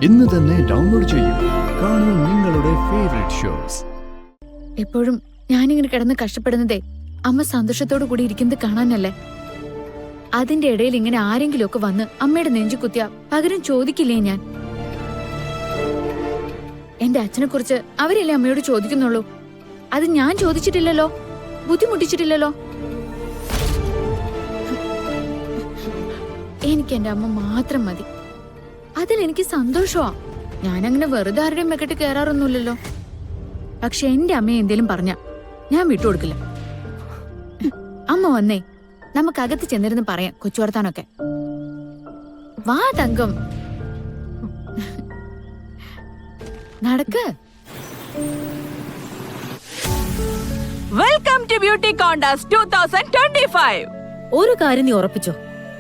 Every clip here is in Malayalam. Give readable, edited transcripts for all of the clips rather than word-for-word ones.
ഇന്ന് തന്നെ ഡൗൺലോഡ് ചെയ്യൂ. കാണൂ നിങ്ങളുടെ ഫേവറേറ്റ് ഷോസ്. എപ്പോഴും ഞാനിങ്ങനെ കിടന്ന് കഷ്ടപ്പെടുന്നതേ അമ്മ സന്തോഷത്തോടു കൂടി ഇരിക്കുന്നത് കാണാനല്ലേ. അതിന്റെ ഇടയിൽ ഇങ്ങനെ ആരെങ്കിലും ഒക്കെ വന്ന് അമ്മയുടെ നെഞ്ചു കുത്തിയ പകരം ചോദിക്കില്ലേ ഞാൻ? എന്റെ അച്ഛനെ കുറിച്ച് അവരല്ലേ അമ്മയോട് ചോദിക്കുന്നുള്ളൂ. അത് ഞാൻ ചോദിച്ചിട്ടില്ലല്ലോ, ബുദ്ധിമുട്ടിച്ചിട്ടില്ലല്ലോ. എനിക്ക് എന്റെ അമ്മ മാത്രം മതി. അതിലെനിക്ക് സന്തോഷമാ. ഞാനങ്ങനെ വെറുതെ ആരുടെയും മെക്കെട്ട് കയറാറൊന്നുമില്ലല്ലോ. പക്ഷെ എന്റെ അമ്മയെ എന്തേലും പറഞ്ഞ ഞാൻ വിട്ടുകൊടുക്കില്ല. അമ്മ വന്നേ, നമുക്കകത്ത് ചെന്നിരുന്ന് പറയാം കൊച്ചു വർത്താനൊക്കെ. വാ തങ്കം, നടക്ക്. Welcome to beauty contest 2025. ഒരു കാര്യം നീ ഉറപ്പിച്ചോ,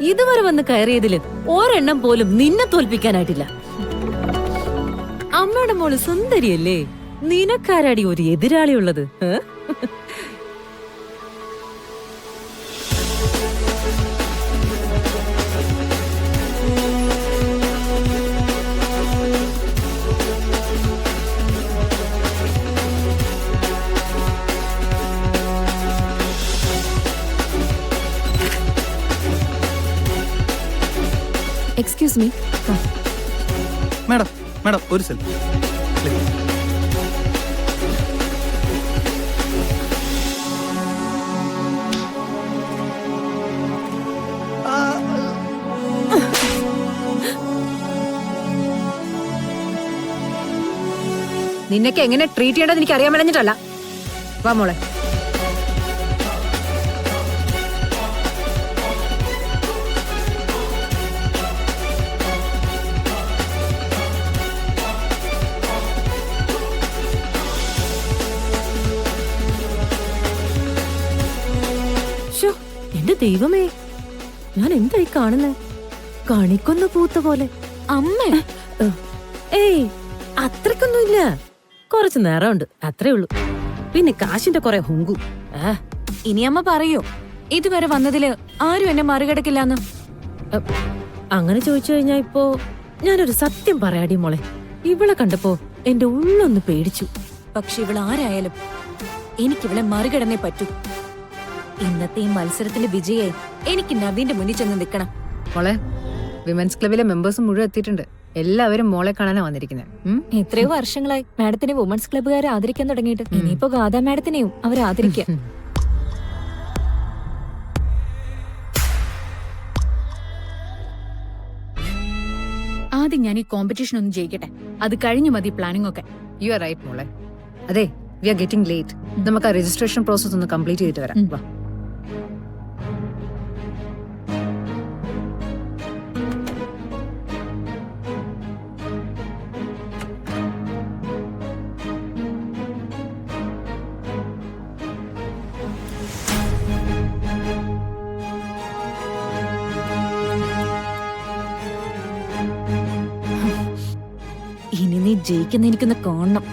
ഇതുവരെ വന്ന് കയറിയതില് ഒരെണ്ണം പോലും നിന്നെ തോൽപ്പിക്കാനായിട്ടില്ല. അമ്മയുടെ മോള് സുന്ദരിയല്ലേ, നിനക്കാരാടി ഒരു എതിരാളി ഉള്ളത്? Excuse me. മാഡം മാഡം ഒരു സെൽഫി. നിന്നൊക്കെ എങ്ങനെ ട്രീറ്റ് ചെയ്യേണ്ടത് എനിക്ക് അറിയാൻ മേലഞ്ഞിട്ടല്ല. വാ മോളെ. എന്റെ ദൈവമേ, ഞാൻ എന്തായി കാണുന്നേ? കണിക്കൊന്ന പൂത്ത പോലെ. അമ്മ ഏയ്, അത്രക്കൊന്നുമില്ല, കുറച്ചു നേരമുണ്ട്, അത്രേ ഉള്ളൂ. പിന്നെ കാശിന്റെ കുറെ ഹുങ്കു. ഇനി അമ്മ പറയൂ, ഇതുവരെ വന്നതില് ആരും എന്നെ മറികടക്കില്ലാന്ന്? അങ്ങനെ ചോദിച്ചു കഴിഞ്ഞാ ഇപ്പോ ഞാനൊരു സത്യം പറയാടി മോളെ. ഇവളെ കണ്ടപ്പോ എന്റെ ഉള്ളൊന്ന് പേടിച്ചു. പക്ഷെ ഇവൾ ആരായാലും എനിക്കിവളെ മറികടന്നേ പറ്റൂ. ഇന്നത്തെ ഈ മത്സരത്തിന്റെ വിജയായി എനിക്ക് നവീന്റെ മുന്നിൽ ചെന്ന് നിൽക്കണം. മോളെ, വിമൻസ് ക്ലബിലെ മെമ്പേഴ്സ് മുഴുവൻ എത്തിയിട്ടുണ്ട്. എല്ലാവരും മോളെ കാണാനാ വന്നിരിക്കുന്നത്. എത്രയോ വർഷങ്ങളായി മാഡത്തിനെ വുമൻസ് ക്ലബ്ബുകാരെ ആദരിക്കാൻ തുടങ്ങിയിട്ട്. ഇനിയിപ്പോ ഗാഥാ മാഡത്തിനെയും അവർ ആദരിക്കുക. ആദ്യം ഞാൻ ഈ കോമ്പറ്റീഷൻ ഒന്ന് ജയിക്കട്ടെ, അത് കഴിഞ്ഞു മതി പ്ലാനിംഗ് ഒക്കെ. യു ആർ റൈറ്റ് മോളെ. അതെ, വി ആർ ഗെറ്റിംഗ് ലേറ്റ്. നമുക്ക് ആ രജിസ്ട്രേഷൻ പ്രോസസ് ഒന്ന് കംപ്ലീറ്റ് ചെയ്തിട്ട് വരാം. വാ. ഇനി നീ ജയിക്കുന്ന എനിക്കൊന്ന് കാണണം.